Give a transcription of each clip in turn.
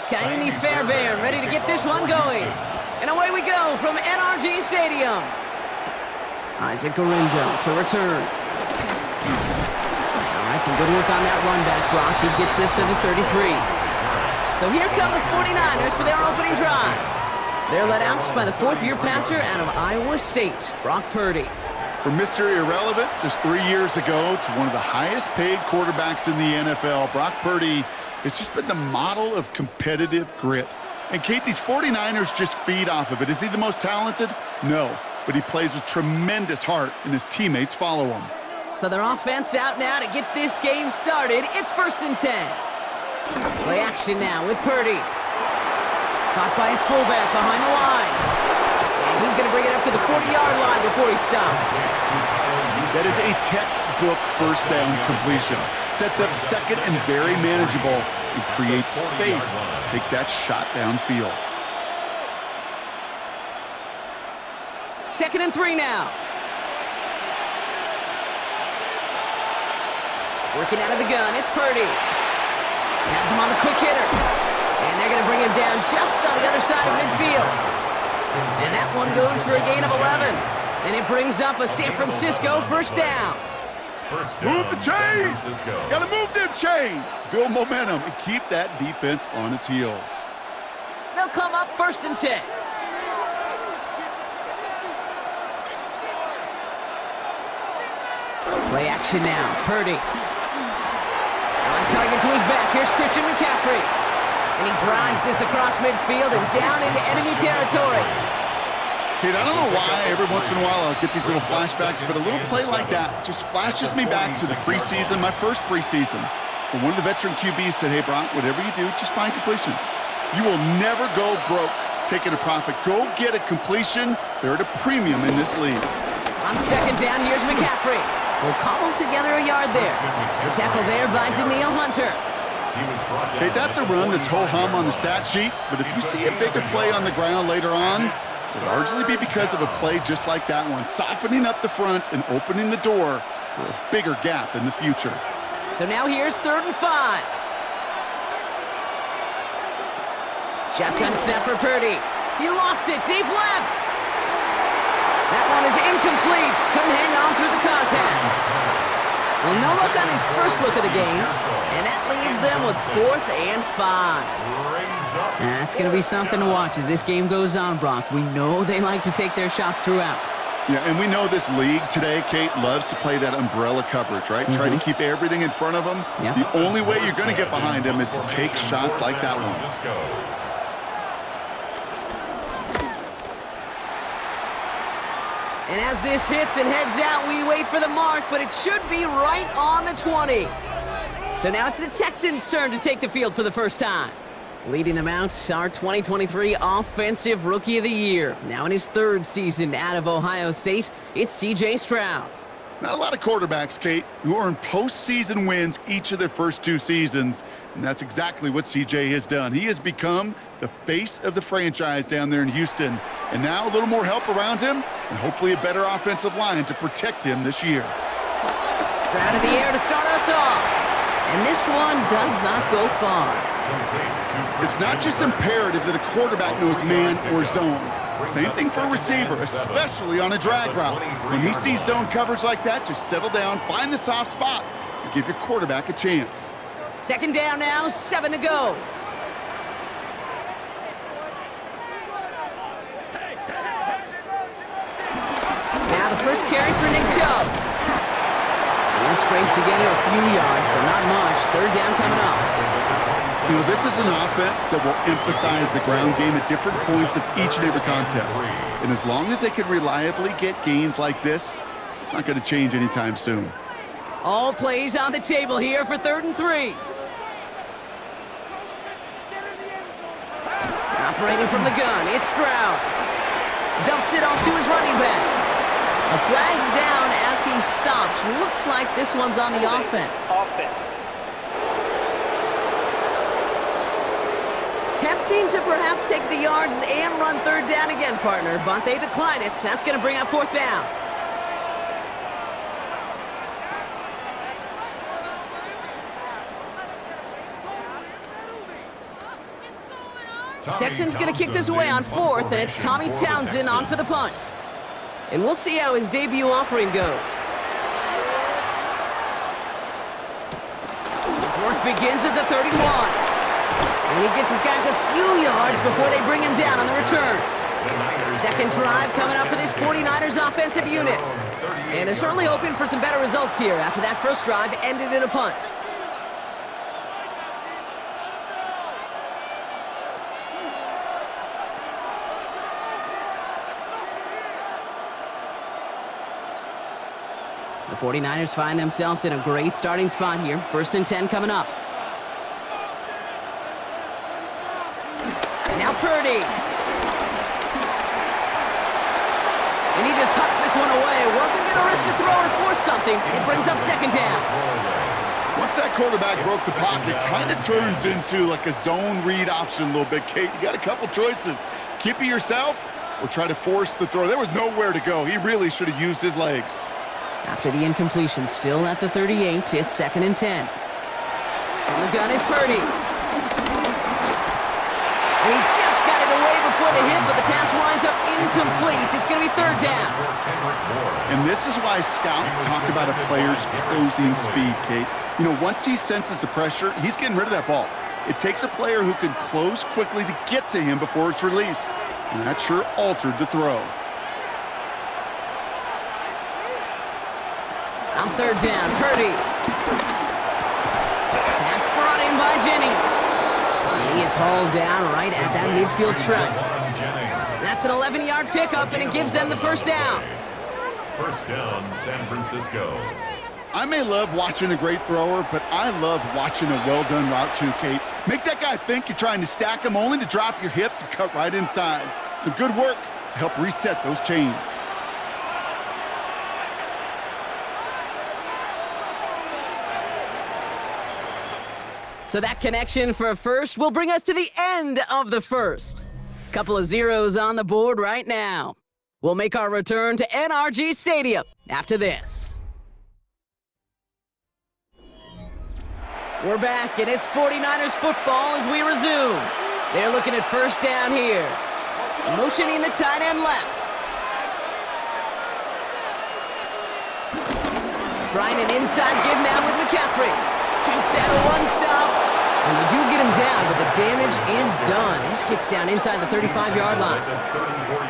Kaimi Fairbairn ready to get this one going. And away we go from NRG Stadium. Isaac Garindo to return. All right, some good work on that run back, Brock. He gets this to the 33. So here come the 49ers for their opening drive. They're led out by the fourth-year passer out of Iowa State, Brock Purdy. From Mr. Irrelevant just 3 years ago to one of the highest-paid quarterbacks in the NFL, Brock Purdy has just been the model of competitive grit. And Kate, these 49ers just feed off of it. Is he the most talented? No, but he plays with tremendous heart, and his teammates follow him. So their offense out now to get this game started. It's 1st and 10. Play action now with Purdy. Caught by his fullback behind the line. And he's going to bring it up to the 40-yard line before he stops. That is a textbook first down completion. Sets up second and very manageable and creates space to take that shot downfield. 2nd and 3 now. Working out of the gun, it's Purdy. Has him on the quick hitter. And they're going to bring him down just on the other side of midfield. And that one goes for a gain of 11. And it brings up a San Francisco first down. Move the chains! Got to move them chains! Build momentum and keep that defense on its heels. They'll come up 1st and 10. Play action now. Purdy. On target to his back. Here's Christian McCaffrey. And he drives this across midfield and down into enemy territory. Kate, I don't know why every once in a while I'll get these little flashbacks, but a little play like that just flashes me back to the preseason, my first preseason. When one of the veteran QBs said, hey, Brock, whatever you do, just find completions. You will never go broke taking a profit. Go get a completion. They're at a premium in this league. On 2nd down, here's McCaffrey. We'll cobble together a yard there. The tackle there by Danielle Hunter. Okay, that's a run that's ho-hum on the stat sheet, but if you see a bigger play on the ground later on, it'll largely be because of a play just like that one, softening up the front and opening the door for a bigger gap in the future. So now here's 3rd and 5. Shotgun snap for Purdy. He lofts it deep left. That one is incomplete. Couldn't hang on through the contact. Well, no look on his first look of the game, and that leaves them with 4th and 5. That's going to be something to watch as this game goes on, Brock. We know they like to take their shots throughout. Yeah, and we know this league today, Kate, loves to play that umbrella coverage, right? Try to keep everything in front of them. Yep. The only way you're going to get behind them is to take shots like that one. And as this hits and heads out, we wait for the mark, but it should be right on the 20. So now it's the Texans' turn to take the field for the first time. Leading them out, our 2023 Offensive Rookie of the Year. Now in his 3rd season out of Ohio State, it's C.J. Stroud. Not a lot of quarterbacks, Kate, who earn postseason wins each of their first 2 seasons, and that's exactly what C.J. has done. He has become the face of the franchise down there in Houston, and now a little more help around him, and hopefully a better offensive line to protect him this year. Stroud in the air to start us off, and this one does not go far. It's not just imperative that a quarterback knows man or zone. Same thing for a receiver, especially on a drag route. When he sees zone coverage like that, just settle down, find the soft spot, and give your quarterback a chance. 2nd down now, 7 to go. Now the first carry for Nick Chubb. He'll scrape together a few yards, but not much. 3rd down coming up. You know, this is an offense that will emphasize the ground game at different points of each and every contest. And as long as they can reliably get gains like this, it's not going to change anytime soon. All plays on the table here for 3rd and 3. Operating from the gun, it's Stroud. Dumps it off to his running back. A flag's down as he stops. Looks like this one's on the offense. Tempting to perhaps take the yards and run 3rd down again, partner, but they decline it. That's going to bring up 4th down. Texans going to kick this away on 4th, and it's Tommy Townsend on for the punt. And we'll see how his debut offering goes. His work begins at the 31. And he gets his guys a few yards before they bring him down on the return. Second drive coming up for this 49ers offensive unit. And they're certainly hoping for some better results here after that first drive ended in a punt. The 49ers find themselves in a great starting spot here. 1st and 10 coming up. Now Purdy. And he just hucks this one away. Wasn't going to risk a throw or force something. It brings up 2nd down. Once that quarterback broke the pocket, kind of turns into like a zone read option a little bit, Kate. You got a couple choices. Keep it yourself or try to force the throw. There was nowhere to go. He really should have used his legs. After the incompletion, still at the 38, it's 2nd and 10. On the gun is Purdy. And he just got it away before the hit, but the pass winds up incomplete. It's going to be 3rd down. And this is why scouts talk about a player's closing speed, Kate. You know, once he senses the pressure, he's getting rid of that ball. It takes a player who can close quickly to get to him before it's released. And that sure altered the throw. On 3rd down, Purdy. Pass brought in by Jennings. And he is hauled down right at that midfield stripe. That's an 11-yard pickup, and it gives them the 1st down. 1st down, San Francisco. I may love watching a great thrower, but I love watching a well-done route too, Kate. Make that guy think you're trying to stack him only to drop your hips and cut right inside. Some good work to help reset those chains. So that connection for a first will bring us to the end of the first. Couple of zeros on the board right now. We'll make our return to NRG Stadium after this. We're back, and it's 49ers football as we resume. They're looking at 1st down here. Motioning the tight end left. Trying an inside give now with McCaffrey. Takes out a one-stop. And they do get him down, but the damage is done. This gets down inside the 35-yard line.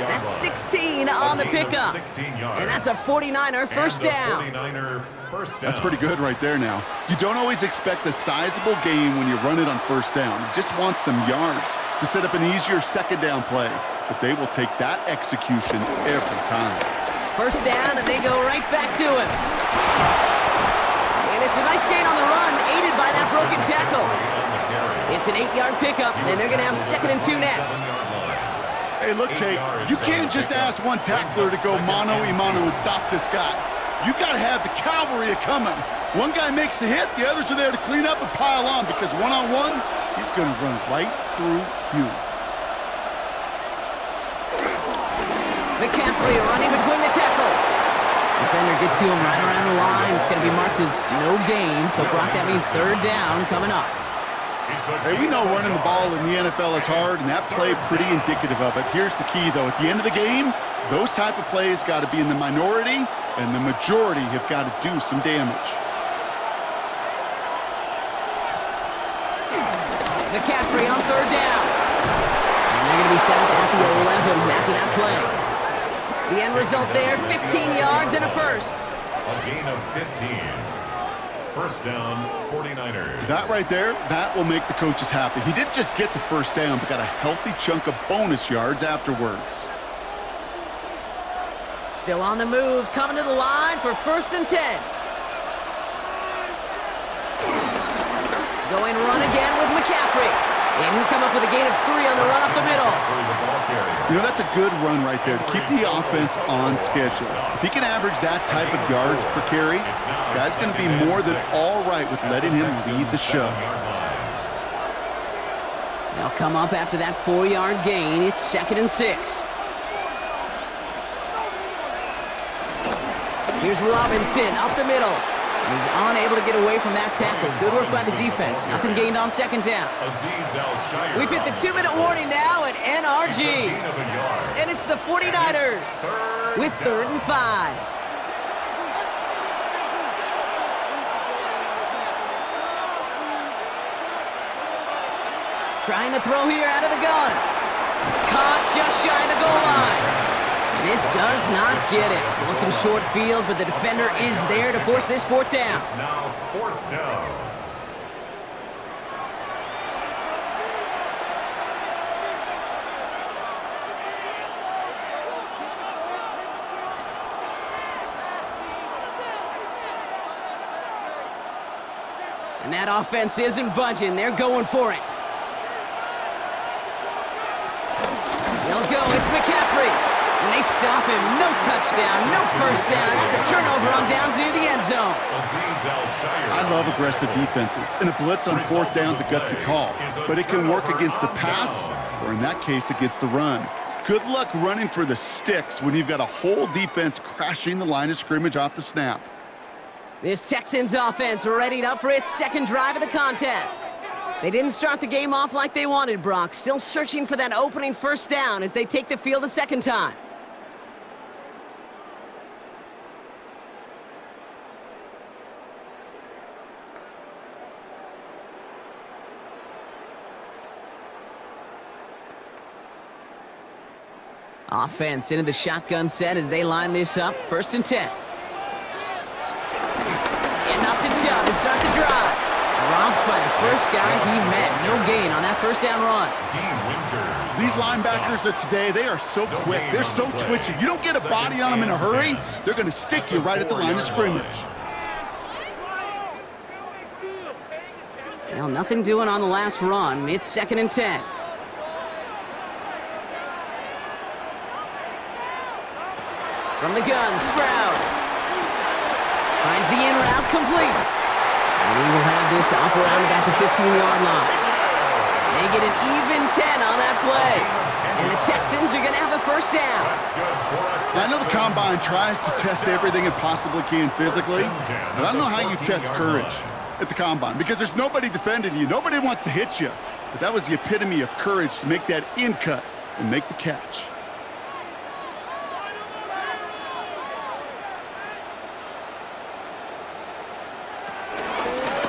That's 16 on the pickup. And that's a 49er first down. That's pretty good right there now. You don't always expect a sizable gain when you run it on 1st down. You just want some yards to set up an easier 2nd down play. But they will take that execution every time. 1st down, and they go right back to it. And it's a nice gain on the run, aided by that broken tackle. It's an 8-yard pickup, and they're going to have 2nd and 2 next. Hey, look, Kate, you can't just ask one tackler to go mano-a-mano and stop this guy. You got to have the cavalry coming. One guy makes the hit, the others are there to clean up and pile on, because one-on-one, he's going to run right through you. McCaffrey running between the tackles. Defender gets to him right around the line. It's going to be marked as no gain, so Brock, that means 3rd down coming up. Hey, we know running the ball in the NFL is hard, and that play pretty indicative of it. Here's the key, though. At the end of the game, those type of plays got to be in the minority, and the majority have got to do some damage. McCaffrey on 3rd down. And they're going to be set up at the 11 after that play. The end result there, 15 yards and a first. A gain of 15. 1st down, 49ers. That right there, that will make the coaches happy. He didn't just get the 1st down, but got a healthy chunk of bonus yards afterwards. Still on the move, coming to the line for 1st and 10. Going run again with McCaffrey. And he'll come up with a gain of 3 on the run up the middle. You know, that's a good run right there to keep the offense on schedule. If he can average that type of yards per carry, this guy's going to be more than all right with letting him lead the show. They'll come up after that 4-yard gain. It's 2nd and 6. Here's Robinson up the middle. And he's unable to get away from that tackle. Good work by the defense. Nothing gained on second down. We've hit the 2-minute warning now at NRG. And it's the 49ers with 3rd and 5. Trying to throw here out of the gun. Caught just shy of the goal line. And this does not get it. Looking short field, but the defender is there to force this 4th down. It's now 4th down. And that offense isn't budging. They're going for it. They'll go. It's McCaffrey. And they stop him. No touchdown. No first down. That's a turnover on downs near the end zone. I love aggressive defenses. And a blitz on 4th down's a gutsy call. But it can work against the pass, or in that case, against the run. Good luck running for the sticks when you've got a whole defense crashing the line of scrimmage off the snap. This Texans offense readied up for its 2nd drive of the contest. They didn't start the game off like they wanted, Brock. Still searching for that opening 1st down as they take the field a 2nd time. Offense into the shotgun set as they line this up. 1st and 10. Enough to Chubb to start the drive. Dropped by the first guy he met. No gain on that 1st down run. These linebackers of today, they are so quick. They're so twitchy. You don't get a body on them in a hurry, they're going to stick you right at the line of scrimmage. Well, nothing doing on the last run. It's 2nd and 10. From the gun, Stroud. Finds the in route complete. And he will have this to up around about the 15-yard line. They get an even 10 on that play. And the Texans are going to have a 1st down. I know the Combine tries to test everything it possibly can physically, but I don't know how you test courage at the Combine, because there's nobody defending you. Nobody wants to hit you. But that was the epitome of courage to make that in cut and make the catch.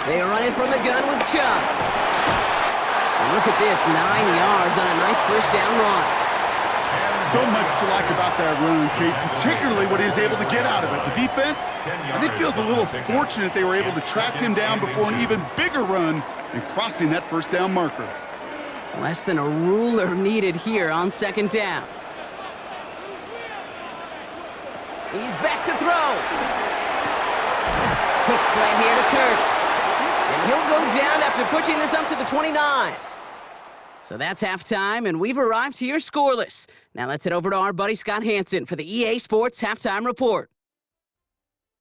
They are running from the gun with Chubb. And look at this, 9 yards on a nice 1st down run. So much to like about that run, Kate, particularly what he was able to get out of it. The defense, I think, feels a little fortunate they were able to track him down before an even bigger run and crossing that 1st down marker. Less than a ruler needed here on 2nd down. He's back to throw. Quick slant here to Kirk. And he'll go down after pushing this up to the 29. So that's halftime, and we've arrived here scoreless. Now let's head over to our buddy Scott Hansen for the EA Sports Halftime Report.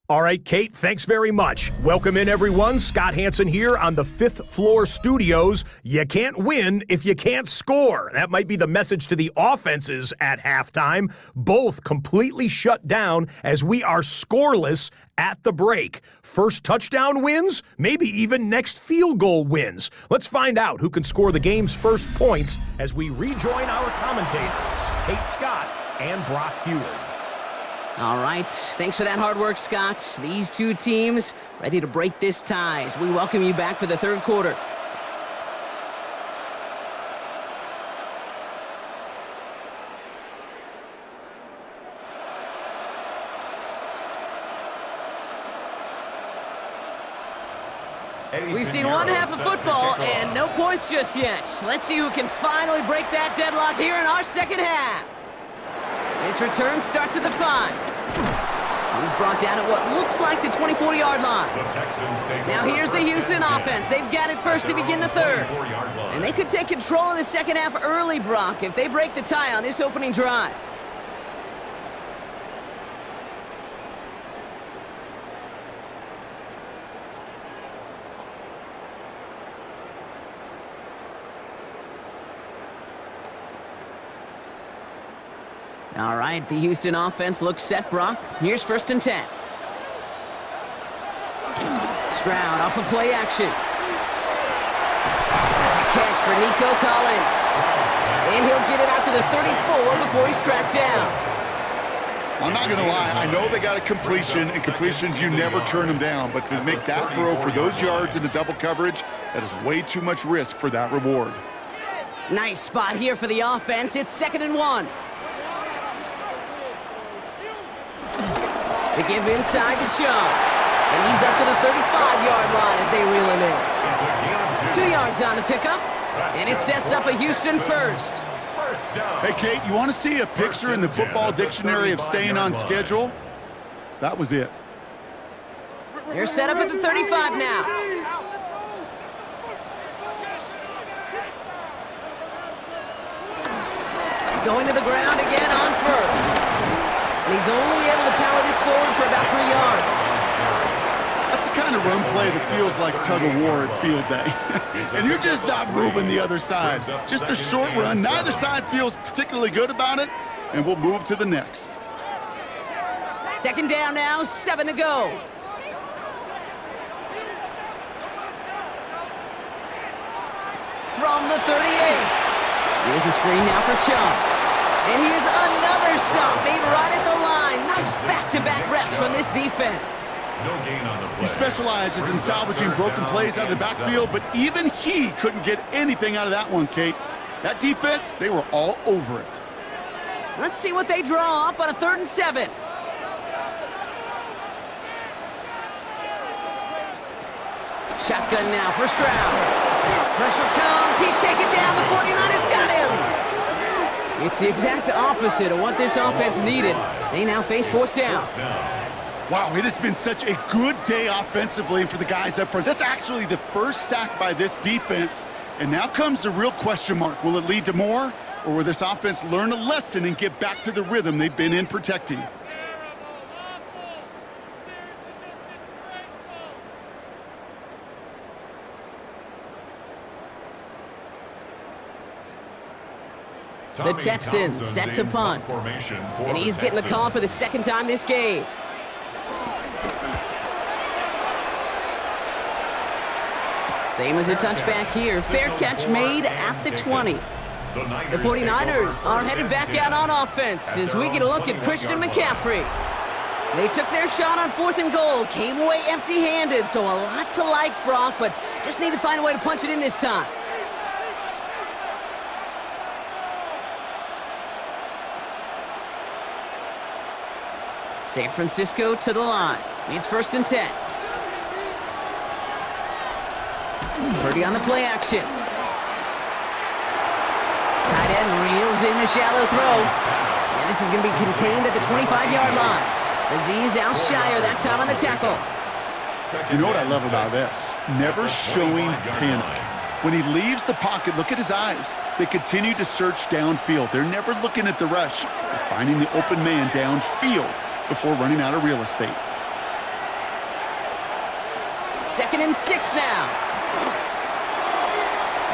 All right, Kate, thanks very much. Welcome in, everyone. Scott Hansen here on the 5th floor studios. You can't win if you can't score. That might be the message to the offenses at halftime. Both completely shut down as we are scoreless at the break. First touchdown wins, maybe even next field goal wins. Let's find out who can score the game's first points as we rejoin our commentators, Kate Scott and Brock Heward. All right, thanks for that hard work, Scott. These two teams ready to break this tie as we welcome you back for the 3rd quarter. We've seen one half of football and no points just yet. Let's see who can finally break that deadlock here in our 2nd half. This return starts at the 5. He's brought down at what looks like the 24-yard line. Now here's the Houston offense. They've got it first to begin the 3rd. And they could take control of the 2nd half early, Brock, if they break the tie on this opening drive. All right, the Houston offense looks set, Brock. Here's 1st and 10. Stroud off of play action. That's a catch for Nico Collins. And he'll get it out to the 34 before he's tracked down. I'm not going to lie. I know they got a completion, and completions, you never turn them down. But to make that throw for those yards into double coverage, that is way too much risk for that reward. Nice spot here for the offense. It's 2nd and 1. They give inside to Chung. And he's up to the 35-yard line as they reel him in. 2 yards on the pickup. And it sets up a Houston first. Hey, Kate, you want to see a picture in the football dictionary of staying on schedule? That was it. They're set up at the 35 now. Going to the ground again on first. And he's only able to power this forward for about 3 yards. That's the kind of run play that feels like tug-of-war at field day. And you're just not moving the other side. Just a short run. Neither side feels particularly good about it, and we'll move to the next. 2nd down now, 7 to go. From the 38. Here's a screen now for Chung. And here's another stop made right at the line. Nice back-to-back reps from this defense. No gain on the play. He specializes in salvaging broken plays out of the backfield, but even he couldn't get anything out of that one, Kate. That defense, they were all over it. Let's see what they draw up on a 3rd and 7. Shotgun now for Stroud. Pressure comes. He's taken down. The 49ers got him. It's the exact opposite of what this offense needed. They now face 4th down. Wow, it has been such a good day offensively for the guys up front. That's actually the first sack by this defense. And now comes the real question mark. Will it lead to more? Or will this offense learn a lesson and get back to the rhythm they've been in protecting? The Texans set to punt. And he's getting the call for the 2nd time this game. Same as a touchback here. Fair catch made at the 20. The 49ers are headed back out on offense as we get a look at Christian McCaffrey. They took their shot on 4th and goal, came away empty-handed, so a lot to like, Brock, but just need to find a way to punch it in this time. San Francisco to the line. It's 1st and 10. Purdy on the play action. Tight end reels in the shallow throw. And this is going to be contained at the 25-yard line. Aziz Al-Shire that time on the tackle. You know what I love about this? Never showing panic. When he leaves the pocket, look at his eyes. They continue to search downfield. They're never looking at the rush. They're finding the open man downfield before running out of real estate. 2nd and 6 now.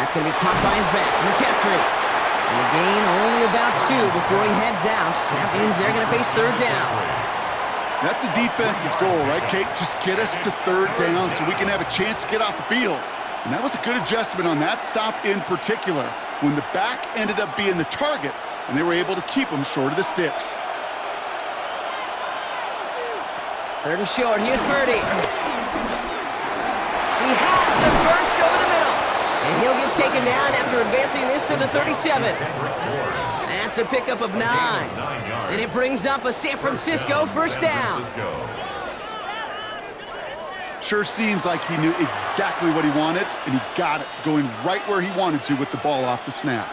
That's going to be caught by his back, McCaffrey. And the gain only about 2 before he heads out. That means they're going to face 3rd down. That's a defense's goal, right, Kate? Just get us to 3rd down so we can have a chance to get off the field. And that was a good adjustment on that stop in particular, when the back ended up being the target, and they were able to keep him short of the sticks. 3rd and short. Here's Purdy. He has the first over the middle. And he'll get taken down after advancing this to the 37. That's a pickup of 9. And it brings up a San Francisco 1st down. Sure seems like he knew exactly what he wanted, and he got it, going right where he wanted to with the ball off the snap.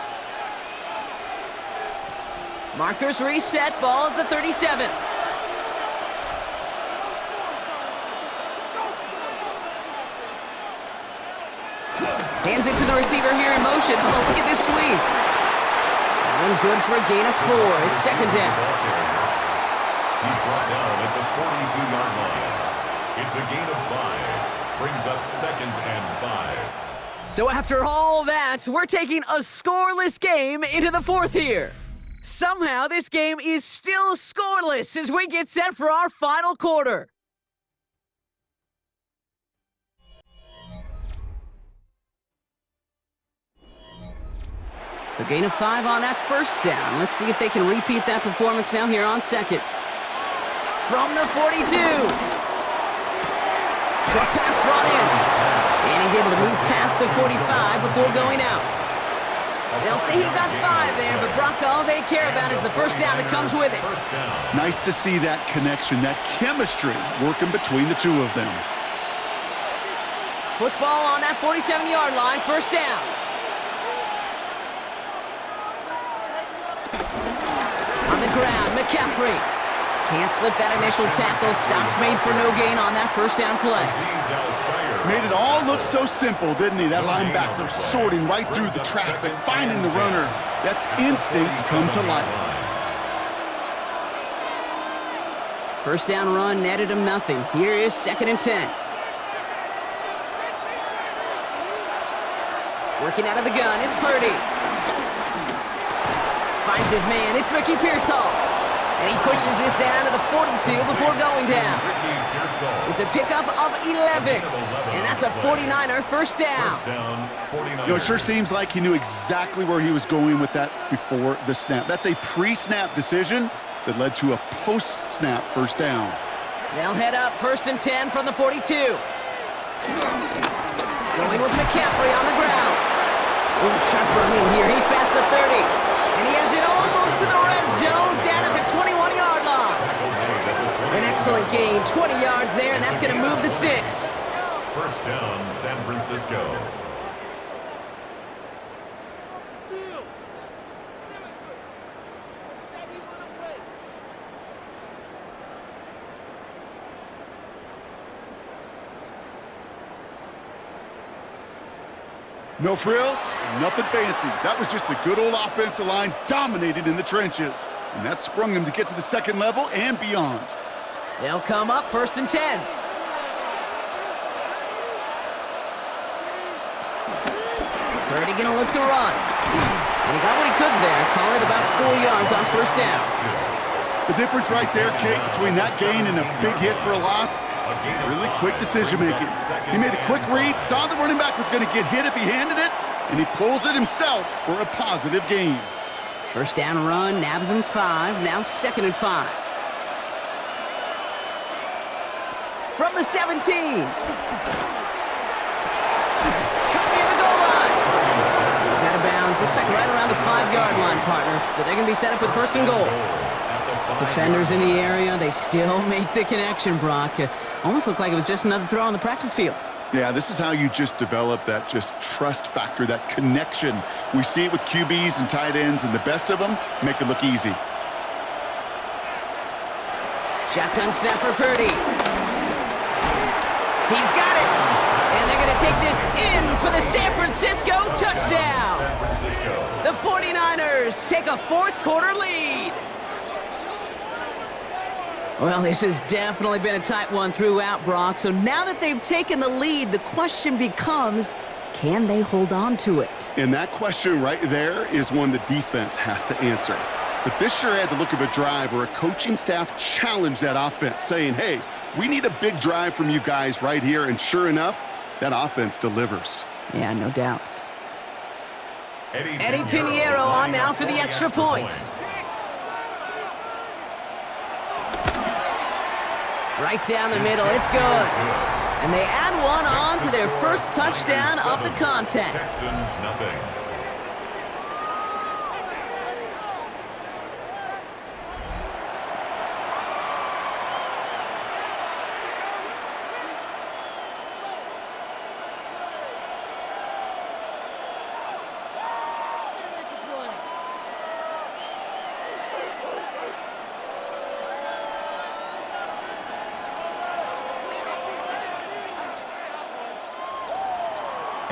Markers reset, ball at the 37. Hands it to the receiver here in motion. Oh, look at this sweep. That one good for a gain of 4. It's 2nd down. He's brought down at the 42-yard line. It's a gain of 5. Brings up 2nd and 5. So after all that, we're taking a scoreless game into the 4th here. Somehow this game is still scoreless as we get set for our final quarter. So gain of 5 on that first down. Let's see if they can repeat that performance now here on second. From the 42. Short pass brought in. And he's able to move past the 45 before going out. They'll say he got 5 there, but Brock, all they care about is the first down that comes with it. Nice to see that connection, that chemistry working between the two of them. Football on that 47-yard line, first down. On the ground, McCaffrey. Can't slip that initial tackle. Stops made for no gain on that first down play. Made it all look so simple, didn't he? That linebacker sorting right through the traffic, finding the runner. That's instincts come to life. First down run netted him nothing. Here is 2nd and 10. Working out of the gun, it's Purdy. Finds his man, it's Ricky Pearsall. And he pushes this down to the 42 before going down. It's a pickup of 11. And that's a 49er first down. You know, it sure seems like he knew exactly where he was going with that before the snap. That's a pre-snap decision that led to a post-snap first down. They'll head up 1st and 10 from the 42. Going with McCaffrey on the ground. Ooh, sharp running here. He's past the 30. And he has it almost to the red zone down at the 21-yard line. An excellent gain, 20 yards there, and that's going to move the sticks. First down, San Francisco. No frills, nothing fancy. That was just a good old offensive line dominated in the trenches. And that sprung him to get to the second level and beyond. They'll come up 1st and 10. Purdy gonna look to run. And he got what he could there. Call it about 4 yards on first down. The difference right there, Kate, between that gain and a big hit for a loss, really quick decision-making. He made a quick read, saw the running back was going to get hit if he handed it, and he pulls it himself for a positive gain. First down run, nabs him 5, now 2nd and 5. From the 17. Cut near the goal line. He's out of bounds, looks like right around the 5-yard line, partner. So they're going to be set up with 1st and goal. Defenders in the area, they still make the connection, Brock. Almost looked like it was just another throw on the practice field. Yeah, this is how you just develop that just trust factor, that connection. We see it with QBs and tight ends, and the best of them make it look easy. Shotgun snap for Purdy. He's got it. And they're going to take this in for the San Francisco touchdown. The 49ers take a 4th quarter lead. Well, this has definitely been a tight one throughout, Brock. So now that they've taken the lead, the question becomes, can they hold on to it? And that question right there is one the defense has to answer. But this sure had the look of a drive where a coaching staff challenged that offense, saying, hey, we need a big drive from you guys right here. And sure enough, that offense delivers. Yeah, no doubt. Eddie Pinheiro on now for the extra point. Right down the middle, it's good. And they add one on to their first touchdown of the contest. Texans nothing.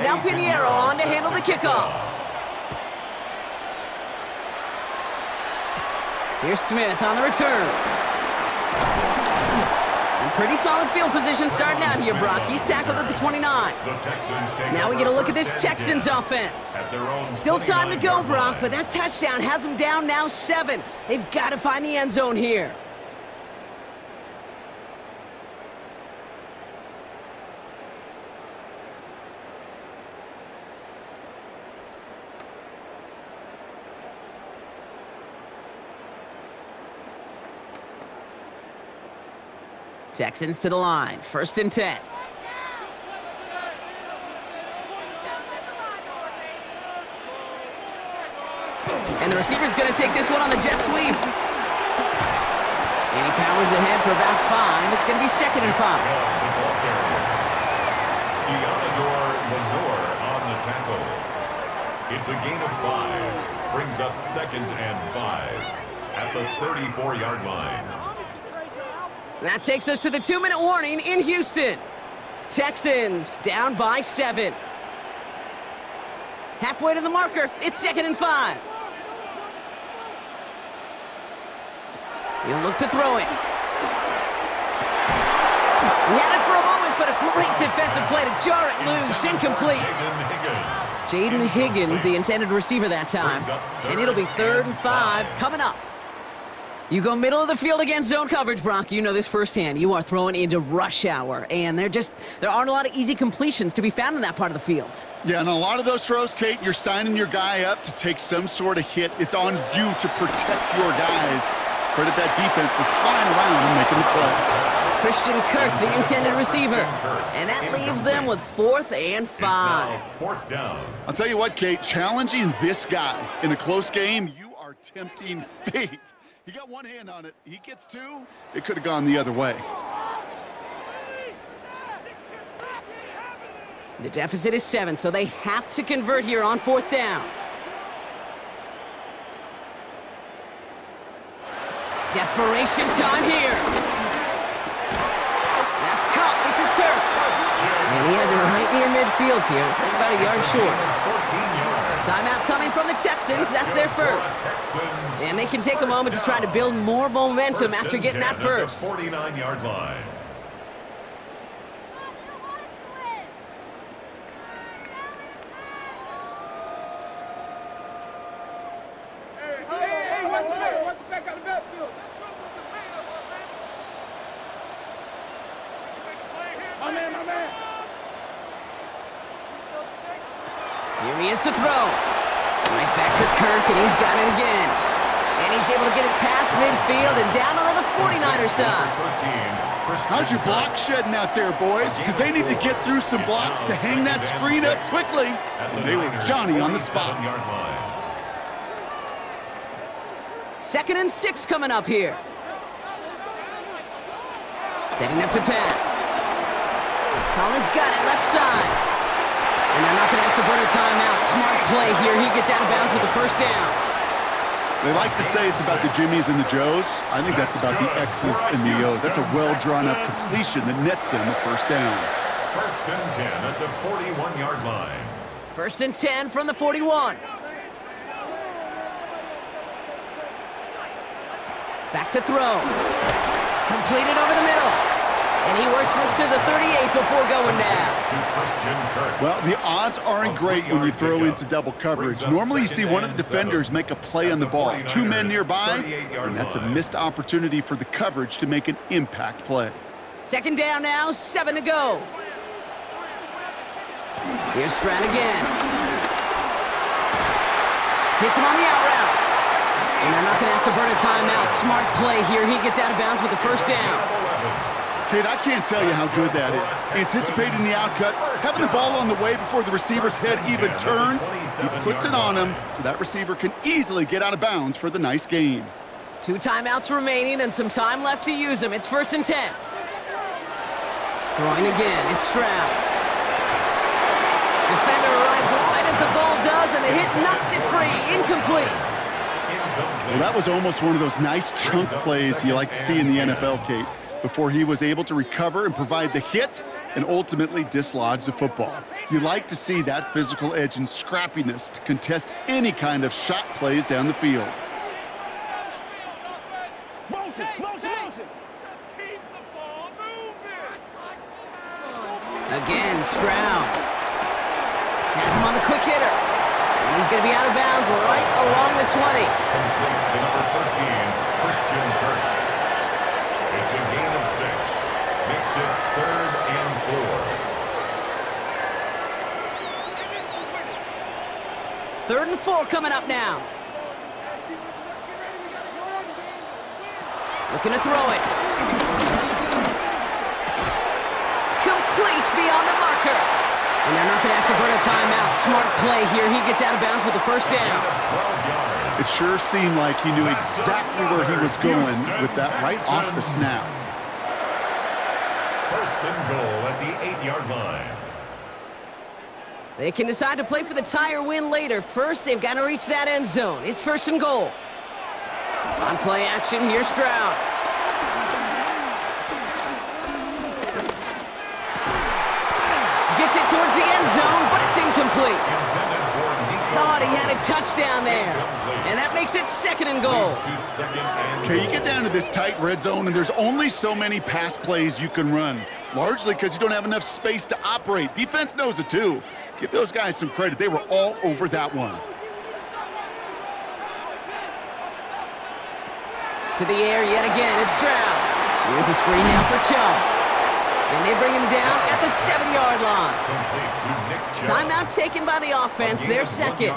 Now Pinheiro on to handle the kickoff. Here's Smith on the return. And pretty solid field position starting out here, Brock. He's tackled at the 29. Now we get a look at this Texans offense. Still time to go, Brock, but that touchdown has them down now 7. They've got to find the end zone here. Texans to the line, 1st and 10. And the receiver's going to take this one on the jet sweep. And he powers ahead for about 5. It's going to be 2nd and 5. On the tackle. It's a gain of 5. Brings up 2nd and 5 at the 34-yard line. That takes us to the 2-minute warning in Houston. Texans down by 7. Halfway to the marker. It's 2nd and 5. He'll look to throw it. He had it for a moment, but a great defensive play to jar it loose. Incomplete. Jaden Higgins, the intended receiver that time. And it'll be 3rd and 5 coming up. You go middle of the field against zone coverage, Brock. You know this firsthand. You are throwing into rush hour, and there aren't a lot of easy completions to be found in that part of the field. Yeah, and a lot of those throws, Kate, you're signing your guy up to take some sort of hit. It's on you to protect your guys. Credit that defense for flying around and making the play. Christian Kirk, the intended receiver. And that leaves them with 4th and 5. 4th down. I'll tell you what, Kate, challenging this guy in a close game, you are tempting fate. He got one hand on it. He gets 2. It could have gone the other way. The deficit is 7, so they have to convert here on 4th down. Desperation time here. That's caught. This is Kirk. And he has it right near midfield here. It's like about a yard short. 14 yards. Timeout coming from the Texans. That's their first. And they can take a moment to try to build more momentum after getting that first. 49-yard line. Here he is to throw. Right back to Kirk, and he's got it again. And he's able to get it past midfield and down on the 49er side. How's your block shedding out there, boys? Because they need to get through some blocks to hang that screen up quickly. And they were Johnny on the spot. 2nd and 6 coming up here. Setting up to pass. Collins got it left side. And they're not going to have to burn a timeout. Smart play here. He gets out of bounds with the 1st down. They like to say it's about the Jimmies and the Joes. I think that's about the X's and the O's. That's a well-drawn-up completion that nets them a 1st down. 1st and 10 at the 41-yard line. 1st and 10 from the 41. Back to throw. Completed over the middle. And he works this to the 38 before going down. Well, the odds aren't great when you throw into double coverage. Normally you see one of the defenders make a play on the ball. 2 men nearby, and that's a missed opportunity for the coverage to make an impact play. 2nd down now, 7 to go. Here's Stroud again. Hits him on the out route. And they're not going to have to burn a timeout. Smart play here. He gets out of bounds with the 1st down. Kate, I can't tell you how good that is. Anticipating the outcut, having the ball on the way before the receiver's head even turns, he puts it on him so that receiver can easily get out of bounds for the nice gain. 2 timeouts remaining and some time left to use them. It's 1st and 10. Throwing again, it's Stroud. Defender arrives right as the ball does, and the hit knocks it free. Incomplete. Well, that was almost one of those nice chunk plays you like to see in the NFL, Kate, before he was able to recover and provide the hit and ultimately dislodge the football. You like to see that physical edge and scrappiness to contest any kind of shot plays down the field. Motion. Again, Stroud. Has him on the quick hitter. And he's going to be out of bounds right along the 20. Complete to number 13, Christian Kirk. It's a gain of 6. Makes it 3rd and 4. 3rd and 4 coming up now. Looking to throw it. beyond the marker. And they're not going to have to burn a timeout. Smart play here. He gets out of bounds with the first down. It sure seemed like he knew exactly where he was going with that right off the snap. First and goal at the 8-yard line. They can decide to play for the tie or win later. First, they've got to reach that end zone. It's first and goal. On play action, here's Stroud. Gets it towards the end zone, but it's incomplete. Thought he had a touchdown there. And that makes it second and goal. Okay, you get down to this tight red zone, and there's only so many pass plays you can run, largely because you don't have enough space to operate. Defense knows it too. Give those guys some credit. They were all over that one. To the air yet again, it's Stroud. Here's a screen now for Chubb. And they bring him down at the 7-yard line. Timeout taken by the offense, their second.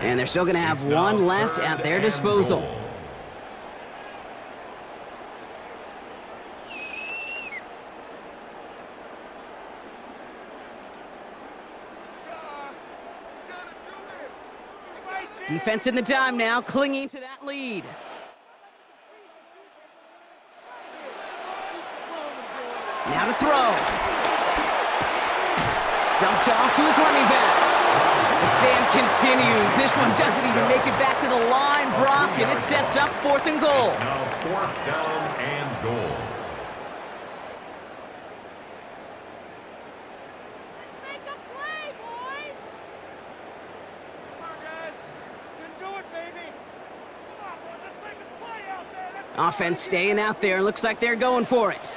And they're still going to have one left at their disposal. Defense in the dime now, clinging to that lead. Now to throw. Dumped off to his running back. The stand continues. This one doesn't even make it back to the line, Brock, and it sets up fourth and goal. It's now fourth down and goal. Let's make a play, boys! Come on, guys. You can do it, baby. Come on, boys. Let's make a play out there. Let's go. Offense staying out there. Looks like they're going for it.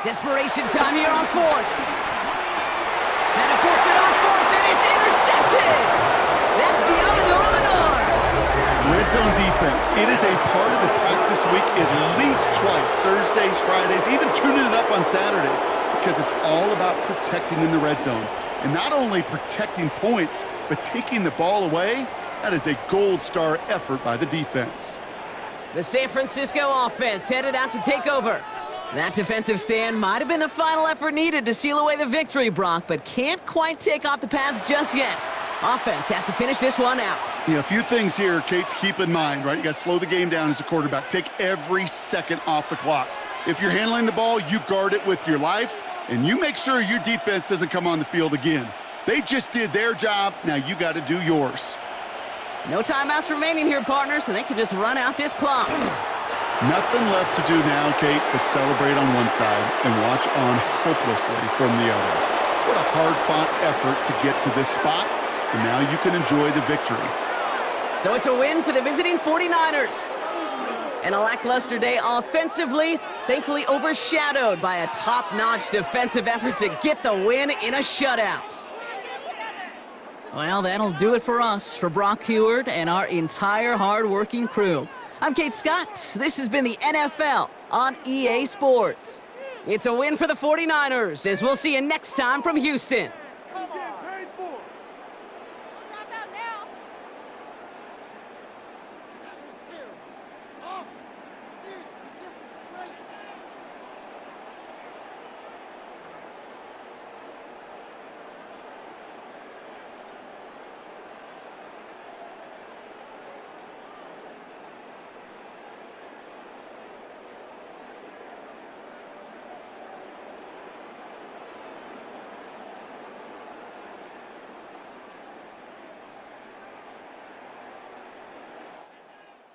Desperation time here on fourth. And to force it on fourth, and it's intercepted! That's Lenore. Red zone defense. It is a part of the practice week at least twice, Thursdays, Fridays, even tuning it up on Saturdays, because it's all about protecting in the red zone. And not only protecting points, but taking the ball away. That is a gold star effort by the defense. The San Francisco offense headed out to take over. That defensive stand might have been the final effort needed to seal away the victory, Brock, but can't quite take off the pads just yet. Offense has to finish this one out. Yeah, a few things here, Kate, to keep in mind, right? You got to slow the game down as a quarterback. Take every second off the clock. If you're handling the ball, you guard it with your life, and you make sure your defense doesn't come on the field again. They just did their job. Now you got to do yours. No timeouts remaining here, partners, so they can just run out this clock. Nothing left to do now, Kate, but celebrate on one side and watch on hopelessly from the other. What a hard-fought effort to get to this spot, and now you can enjoy the victory. So it's a win for the visiting 49ers. And a lackluster day offensively, thankfully overshadowed by a top-notch defensive effort to get the win in a shutout. Well, that'll do it for us, for Brock Heward and our entire hard-working crew. I'm Kate Scott. This has been the NFL on EA Sports. It's a win for the 49ers, as we'll see you next time from Houston.